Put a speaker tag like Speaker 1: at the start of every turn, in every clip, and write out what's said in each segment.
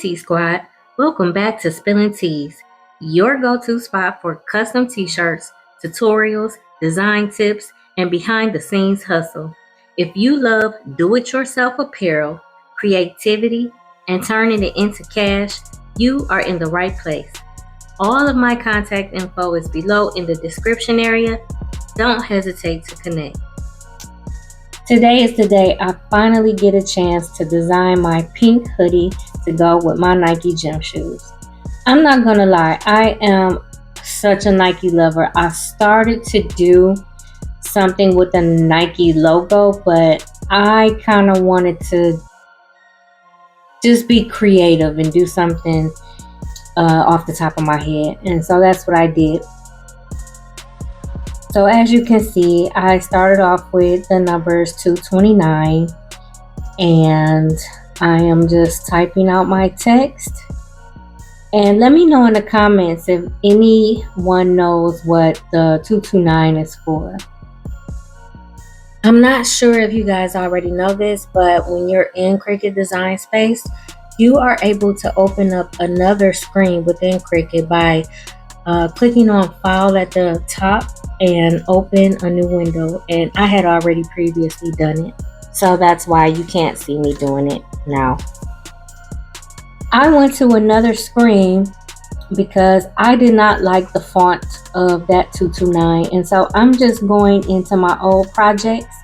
Speaker 1: Tea Squad, welcome back to Spilling Teas, your go-to spot for custom t-shirts, tutorials, design tips, and behind-the-scenes hustle. If you love do-it-yourself apparel, creativity, and turning it into cash, you are in the right place. All of my contact info is below in the description area. Don't hesitate to connect. Today is the day I finally get a chance to design my pink hoodie to go with my Nike gym shoes. I'm not gonna lie, I am such a Nike lover. I started to do something with the Nike logo, but I kind of wanted to just be creative and do something off the top of my head, and so that's what I did. So as you can see, I started off with the numbers 229, and I am just typing out my text. And let me know in the comments if anyone knows what the 229 is for. I'm not sure if you guys already know this, but when you're in Cricut Design Space, you are able to open up another screen within Cricut by clicking on File at the top and open a new window, and I had already previously done it, so that's why you can't see me doing it now. I went to another screen because I did not like the font of that 229, and so I'm just going into my old projects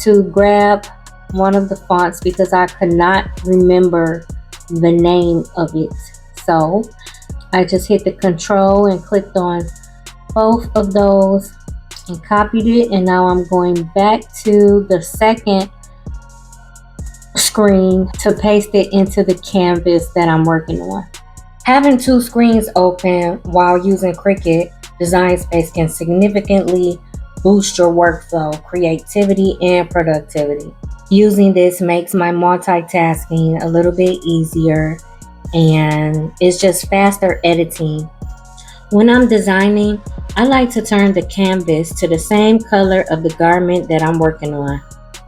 Speaker 1: to grab one of the fonts because I could not remember the name of it. So I just hit the control and clicked on both of those and copied it, and now I'm going back to the second screen to paste it into the canvas that I'm working on. Having two screens open while using Cricut Design Space can significantly boost your workflow, creativity, and productivity. Using this makes my multitasking a little bit easier, and it's just faster editing. When I'm designing, I like to turn the canvas to the same color of the garment that I'm working on.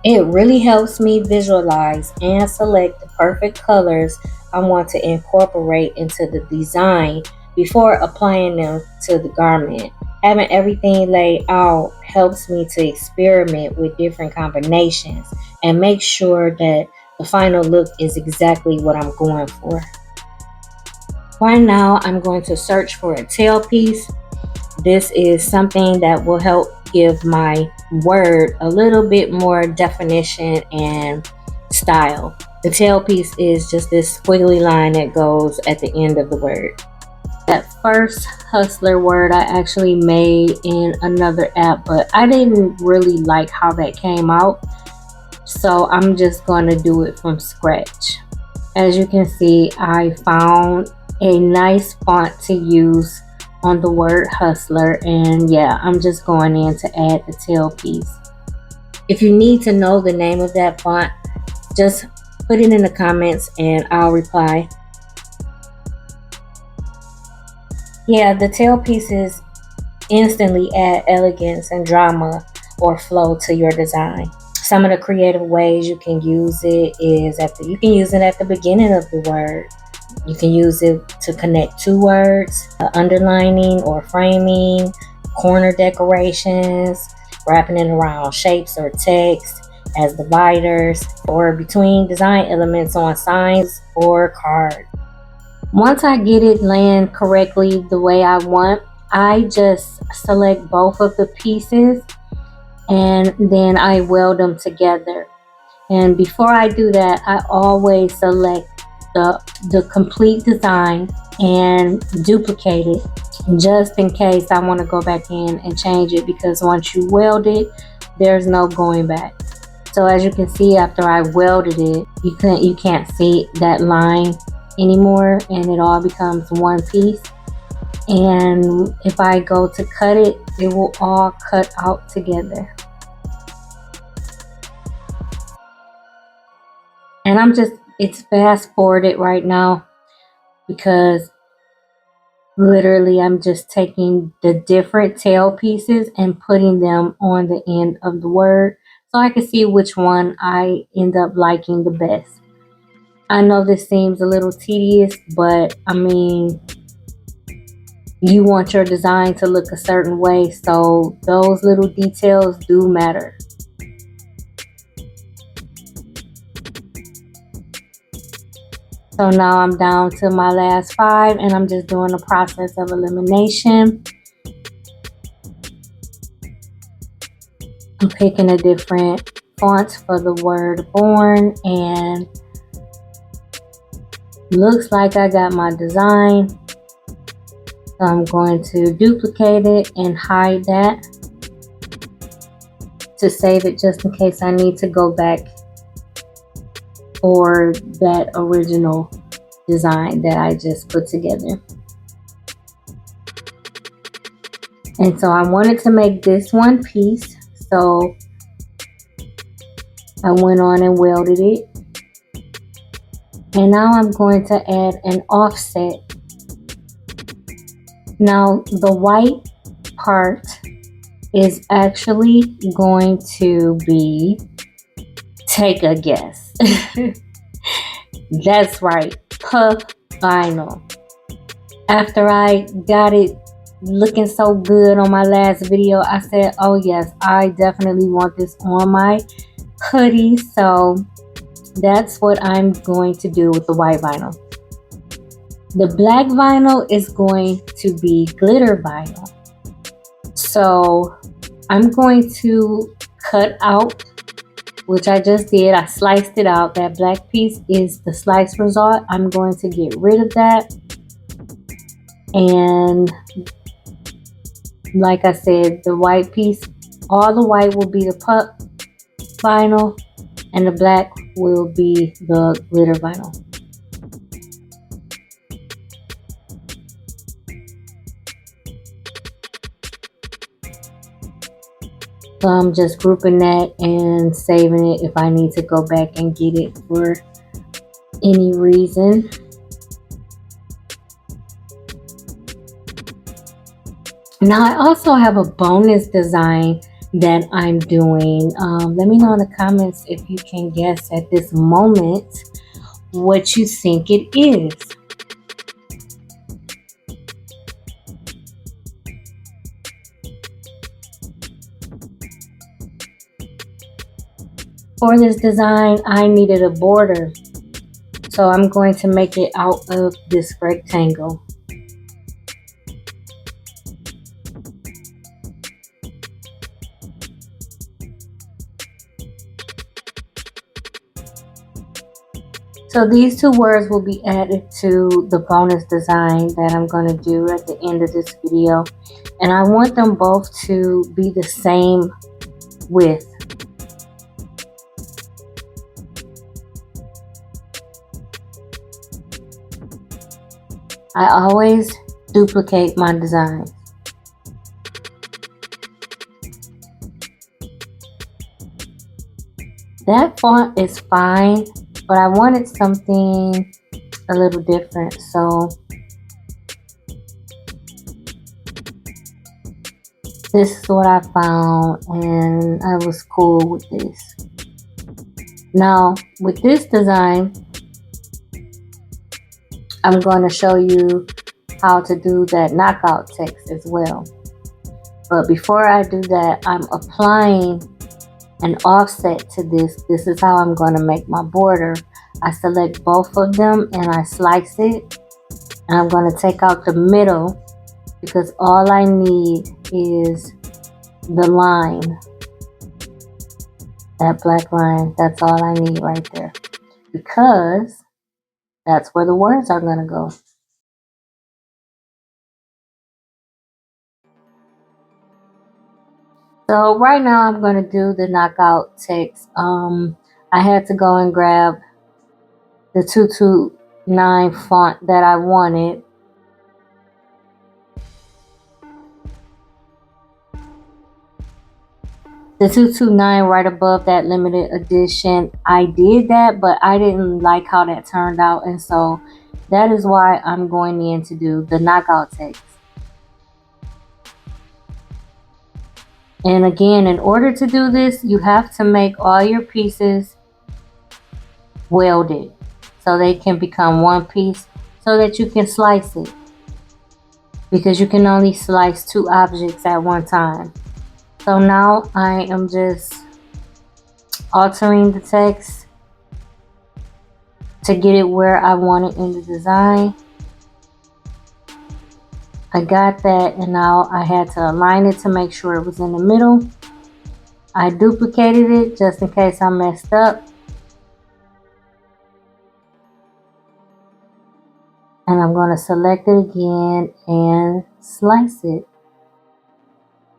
Speaker 1: It really helps me visualize and select the perfect colors I want to incorporate into the design before applying them to the garment. Having everything laid out helps me to experiment with different combinations and make sure that the final look is exactly what I'm going for. Right now, I'm going to search for a tailpiece. This is something that will help give my word a little bit more definition and style. The tailpiece is just this squiggly line that goes at the end of the word. That first hustler word I actually made in another app, but I didn't really like how that came out, so I'm just going to do it from scratch. As you can see, I found a nice font to use on the word hustler, and yeah, I'm just going in to add the tailpiece. If you need to know the name of that font, just put it in the comments and I'll reply. Yeah, the tailpieces instantly add elegance and drama or flow to your design. Some of the creative ways you can use it is you can use it at the beginning of the word. You can use it to connect two words, underlining or framing, corner decorations, wrapping it around shapes or text as dividers, or between design elements on signs or cards. Once I get it laying correctly the way I want, I just select both of the pieces and then I weld them together. And before I do that, I always select the complete design and duplicate it just in case I want to go back in and change it, because once you weld it, there's no going back. So as you can see, after I welded it, you can't see that line anymore, and it all becomes one piece. And if I go to cut it, it will all cut out together. And it's fast forwarded right now because literally I'm just taking the different tail pieces and putting them on the end of the word so I can see which one I end up liking the best. I know this seems a little tedious, but I mean, you want your design to look a certain way, so those little details do matter. So now I'm down to my last 5 and I'm just doing a process of elimination. I'm picking a different font for the word born, and looks like I got my design. So I'm going to duplicate it and hide that to save it just in case I need to go back for that original design that I just put together. And so I wanted to make this one piece, so I went on and welded it. And now I'm going to add an offset. Now the white part is actually going to be, take a guess. That's right, puff vinyl. After I got it looking so good on my last video, I said, oh yes, I definitely want this on my hoodie. So that's what I'm going to do with the white vinyl. The black vinyl is going to be glitter vinyl. So I'm going to cut out, which I just did. I sliced it out. That black piece is the slice result. I'm going to get rid of that. And like I said, the white piece, all the white will be the puff vinyl and the black will be the glitter vinyl. So I'm just grouping that and saving it if I need to go back and get it for any reason. Now I also have a bonus design that I'm doing. Let me know in the comments if you can guess at this moment what you think it is. For this design, I needed a border, so I'm going to make it out of this rectangle. So these two words will be added to the bonus design that I'm going to do at the end of this video. And I want them both to be the same width. I always duplicate my designs. That font is fine, but I wanted something a little different, so this is what I found and I was cool with this. Now with this design, I'm going to show you how to do that knockout text as well. But before I do that, I'm applying an offset to this. This is how I'm going to make my border. I select both of them and I slice it. And I'm going to take out the middle because all I need is the line. That black line, that's all I need right there. Because that's where the words are going to go. So right now I'm going to do the knockout text. I had to go and grab the 229 font that I wanted. The 229 right above that limited edition. I did that, but I didn't like how that turned out. And so that is why I'm going in to do the knockout text. And again, in order to do this, you have to make all your pieces welded. so they can become one piece so that you can slice it, because you can only slice 2 objects at one time. So now I am just altering the text to get it where I want it in the design. I got that, and now I had to align it to make sure it was in the middle. I duplicated it just in case I messed up. And I'm going to select it again and slice it.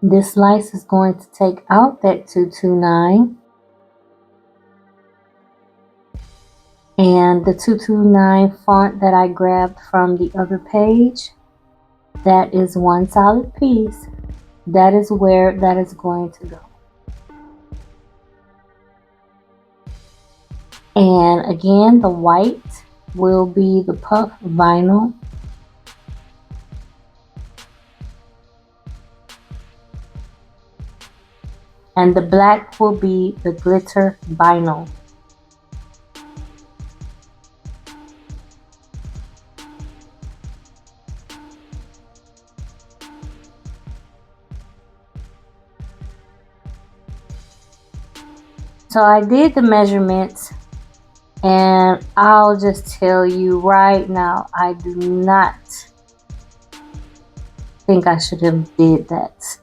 Speaker 1: This slice is going to take out that 229. And the 229 font that I grabbed from the other page, that is one solid piece. That is where that is going to go. And again, the white will be the puff vinyl. And the black will be the glitter vinyl. So I did the measurements, and I'll just tell you right now, I do not think I should have did that.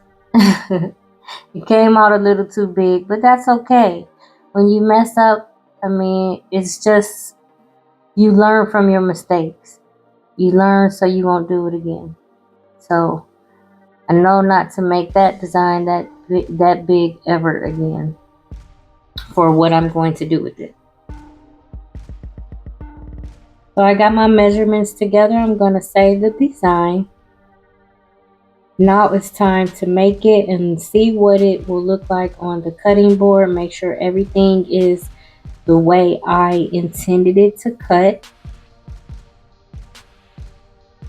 Speaker 1: It came out a little too big, but that's okay. When you mess up, I mean, it's just, you learn from your mistakes. You learn so you won't do it again. So I know not to make that design that big ever again for what I'm going to do with it. So I got my measurements together. I'm going to save the design. Now it's time to make it and see what it will look like on the cutting board. Make sure everything is the way I intended it to cut.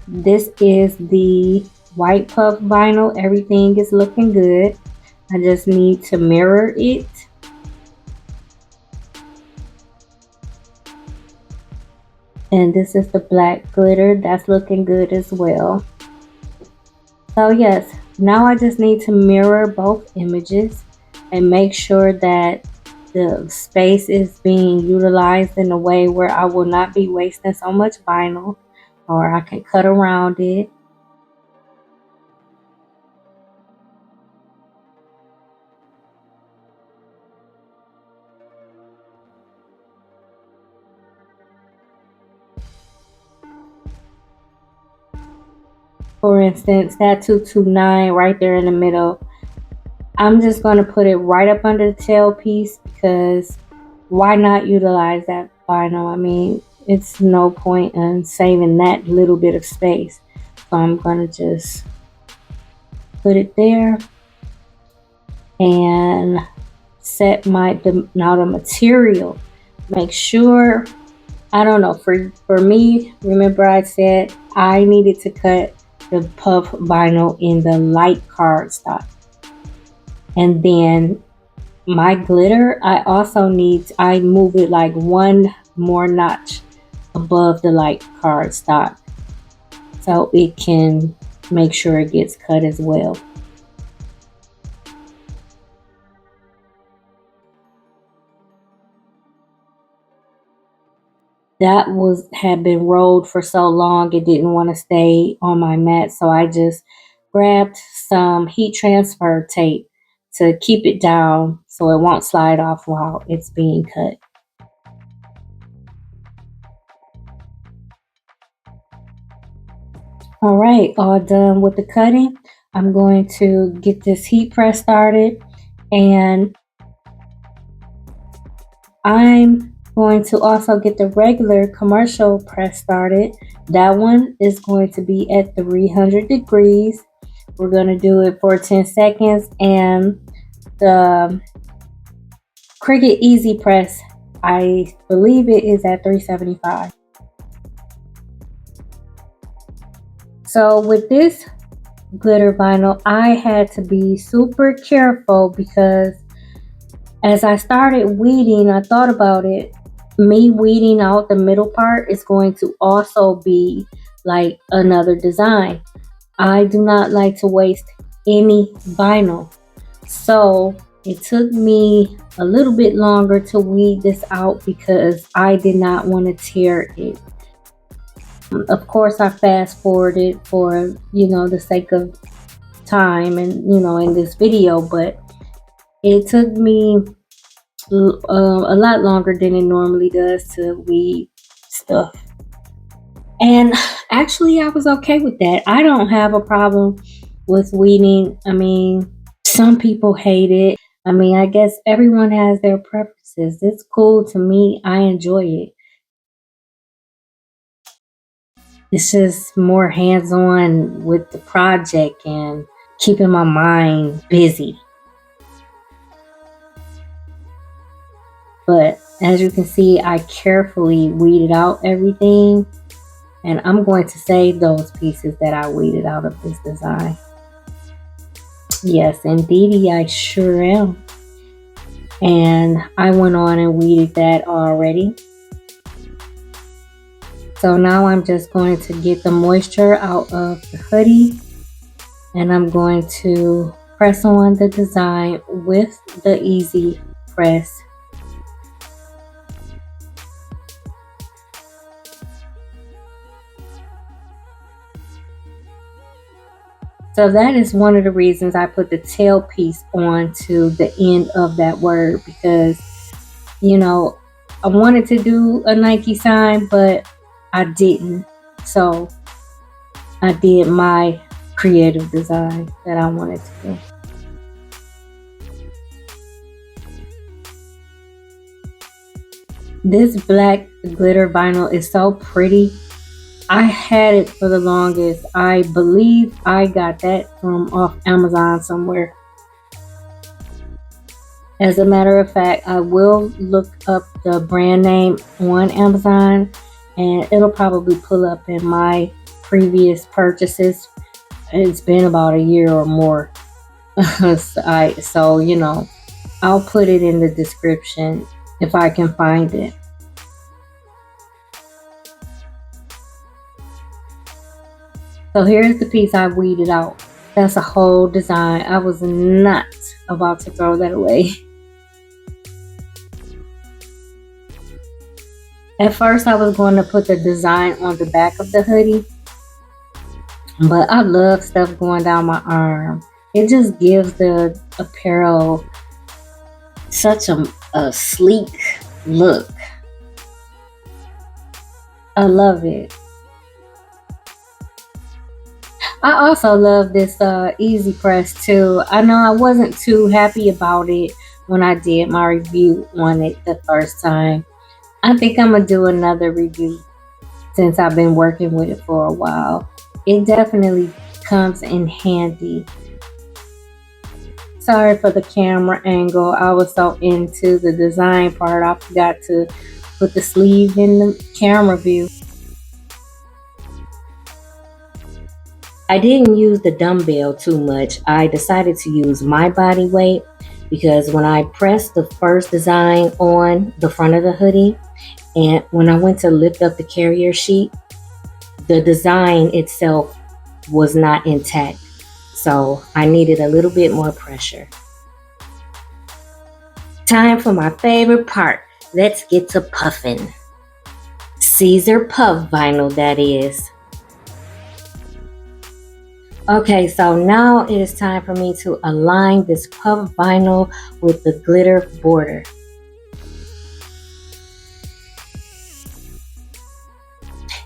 Speaker 1: This is the white puff vinyl. Everything is looking good. I just need to mirror it. And this is the black glitter. That's looking good as well. So yes, now I just need to mirror both images and make sure that the space is being utilized in a way where I will not be wasting so much vinyl, or I can cut around it. For instance, that 229 right there in the middle, I'm just going to put it right up under the tailpiece, because why not utilize that vinyl? I mean, it's no point in saving that little bit of space. So I'm going to just put it there and set my, now the material. Make sure, I don't know, for me, remember I said I needed to cut the puff vinyl in the light cardstock. And then my glitter, I move it like one more notch above the light cardstock, so it can make sure it gets cut as well. That had been rolled for so long it didn't want to stay on my mat, so I just grabbed some heat transfer tape to keep it down so it won't slide off while it's being cut. All right, all done with the cutting. I'm going to get this heat press started, and I'm going to also get the regular commercial press started. That one is going to be at 300 degrees. We're going to do it for 10 seconds, and the Cricut Easy Press, I believe it is at 375. So with this glitter vinyl, I had to be super careful, because as I started weeding, I thought about it. me weeding out the middle part is going to also be like another design. I do not like to waste any vinyl. So it took me a little bit longer to weed this out because I did not want to tear it. Of course, I fast forwarded for, the sake of time and, in this video, but it took me a lot longer than it normally does to weed stuff. And actually, I was okay with that. I don't have a problem with weeding. I mean, some people hate it. I mean, I guess everyone has their preferences. It's cool to me. I enjoy it. It's just more hands-on with the project and keeping my mind busy. But as you can see, I carefully weeded out everything. And I'm going to save those pieces that I weeded out of this design. Yes, indeed, I sure am. And I went on and weeded that already. So now I'm just going to get the moisture out of the hoodie. And I'm going to press on the design with the easy press. So that is one of the reasons I put the tailpiece onto the end of that word, because, I wanted to do a Nike sign, but I didn't. So I did my creative design that I wanted to do. This black glitter vinyl is so pretty. I had it for the longest. I believe I got that from off Amazon somewhere. As a matter of fact, I will look up the brand name on Amazon and it'll probably pull up in my previous purchases. It's been about a year or more. So, I'll put it in the description if I can find it. So here's the piece I weeded out. That's a whole design. I was not about to throw that away. At first I was going to put the design on the back of the hoodie, but I love stuff going down my arm. It just gives the apparel such a sleek look. I love it. I also love this easy press too. I know I wasn't too happy about it when I did my review on it the first time. I think I'm gonna do another review since I've been working with it for a while. It definitely comes in handy. Sorry for the camera angle. I was so into the design part, I forgot to put the sleeve in the camera view. I didn't use the dumbbell too much. I decided to use my body weight because when I pressed the first design on the front of the hoodie and when I went to lift up the carrier sheet, the design itself was not intact. So I needed a little bit more pressure. Time for my favorite part. Let's get to puffing. Siser puff vinyl, that is. Okay, so now it is time for me to align this puff vinyl with the glitter border.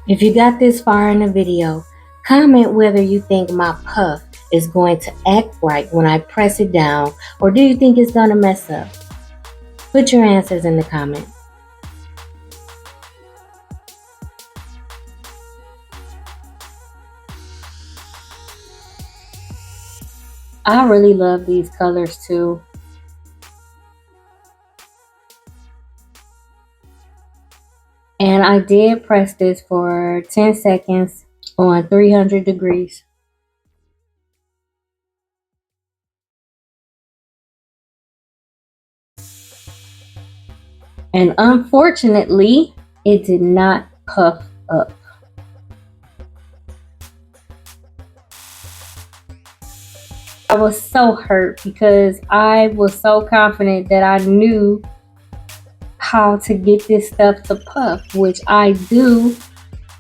Speaker 1: If you got this far in the video, comment whether you think my puff is going to act right when I press it down, or do you think it's going to mess up? Put your answers in the comments. I really love these colors too. And I did press this for 10 seconds on 300 degrees. And unfortunately, it did not puff up. I was so hurt because I was so confident that I knew how to get this stuff to puff, which I do,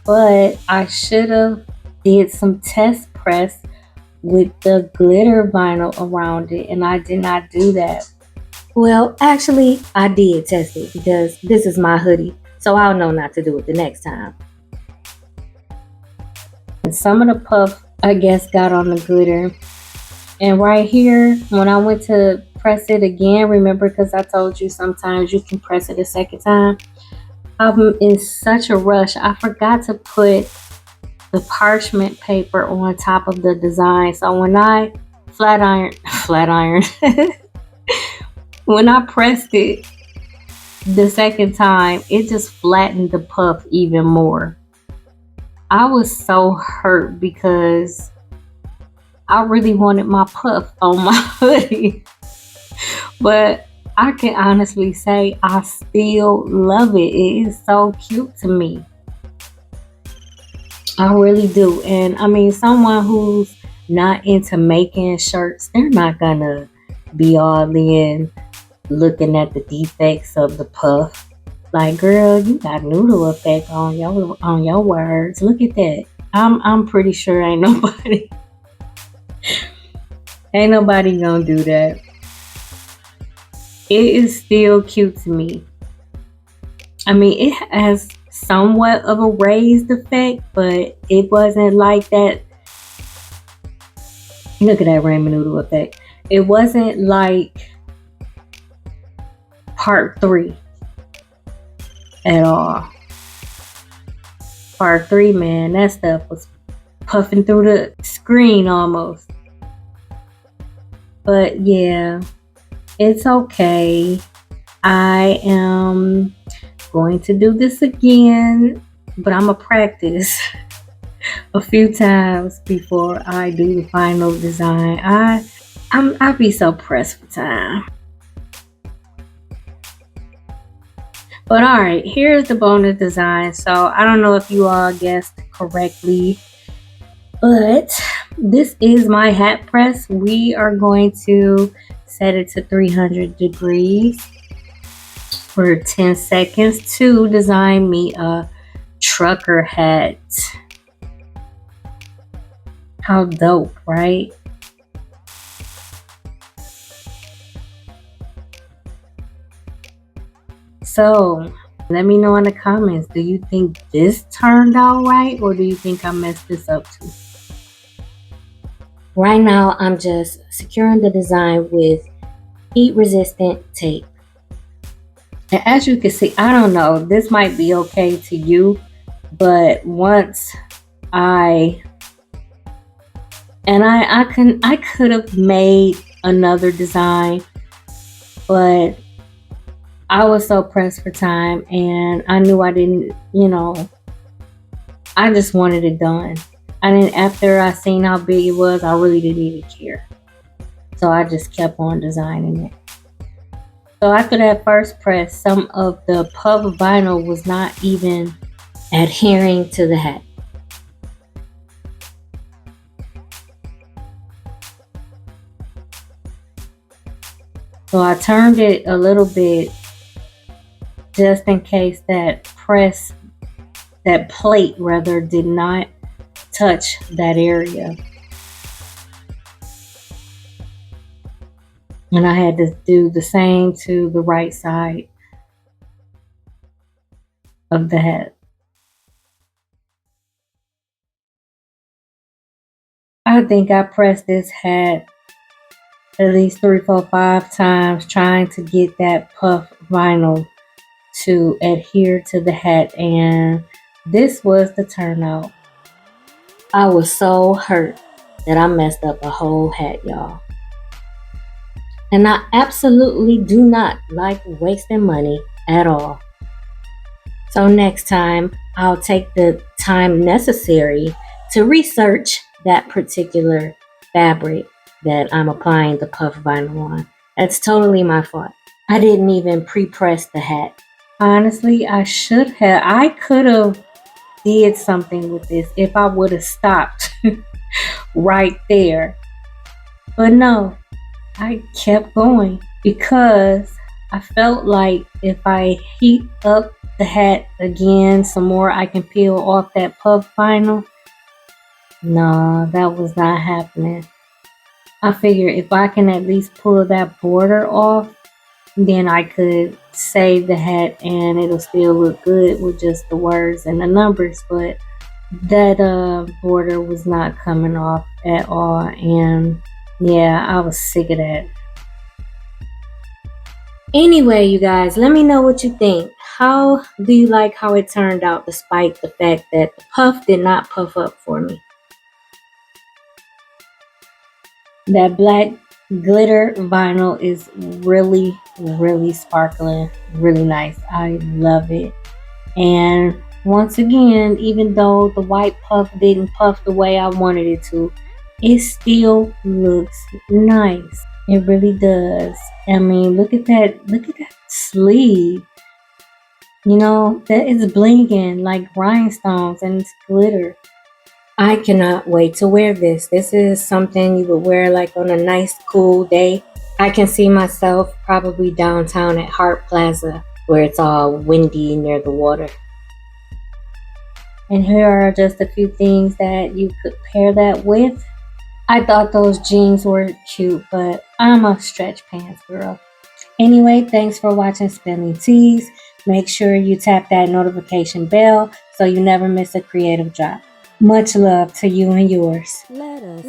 Speaker 1: but I should have did some test press with the glitter vinyl around it, and I did not do that. Well, actually, I did test it because this is my hoodie, so I'll know not to do it the next time. And some of the puff, I guess, got on the glitter. And right here, when I went to press it again, remember, because I told you sometimes you can press it a second time. I'm in such a rush. I forgot to put the parchment paper on top of the design. So when I flat iron, when I pressed it the second time, it just flattened the puff even more. I was so hurt because I really wanted my puff on my hoodie. But I can honestly say I still love it. It is so cute to me. I really do. And I mean, someone who's not into making shirts, they're not gonna be all in looking at the defects of the puff. Like, girl, you got noodle effect on your words. Look at that. I'm pretty sure ain't nobody gonna do that. It is still cute to me. I mean, it has somewhat of a raised effect, but it wasn't like that. Look at that ramen noodle effect. It wasn't like part 3 at all. Part 3, man, that stuff was puffing through the screen almost. But yeah, it's okay. I am going to do this again, but I'm gonna practice a few times before I do the final design. I'll be so pressed for time. But all right, here's the bonus design. So I don't know if you all guessed correctly, but this is my hat press. We are going to set it to 300 degrees for 10 seconds to design me a trucker hat. How dope, right? So let me know in the comments, do you think this turned out right, or do you think I messed this up too? Right now, I'm just securing the design with heat resistant tape. And as you can see, I don't know, this might be okay to you, but once I could have made another design, but I was so pressed for time and I knew I didn't, I just wanted it done. And then after I seen how big it was, I really didn't even care. So I just kept on designing it. So after that first press, some of the puff vinyl was not even adhering to the hat. So I turned it a little bit just in case that plate rather did not touch that area. And I had to do the same to the right side of the hat. I think I pressed this hat at least 3, 4, 5 times trying to get that puff vinyl to adhere to the hat, and this was the turnout. I was so hurt that I messed up a whole hat, y'all. And I absolutely do not like wasting money at all. So next time, I'll take the time necessary to research that particular fabric that I'm applying the puff vinyl on. That's totally my fault. I didn't even pre-press the hat. Honestly, I could have did something with this if I would have stopped right there. But no, I kept going because I felt like if I heat up the hat again some more, I can peel off that puff vinyl. No, that was not happening. I figured if I can at least pull that border off, then I could save the hat and it'll still look good with just the words and the numbers. But that border was not coming off at all, and yeah, I was sick of that. Anyway, you guys, let me know what you think. How do you like how it turned out despite the fact that the puff did not puff up for me? That black glitter vinyl is really, really sparkling, really nice. I love it. And once again, even though the white puff didn't puff the way I wanted it to, it still looks nice. It really does. I mean, look at that sleeve. You know, that is blinking like rhinestones and it's glitter. I cannot wait to wear this. This is something you would wear like on a nice cool day. I can see myself probably downtown at Hart Plaza where it's all windy near the water. And here are just a few things that you could pair that with. I thought those jeans were cute, but I'm a stretch pants girl. Anyway, thanks for watching Spilling Teas. Make sure you tap that notification bell so you never miss a creative drop. Much love to you and yours.
Speaker 2: Let us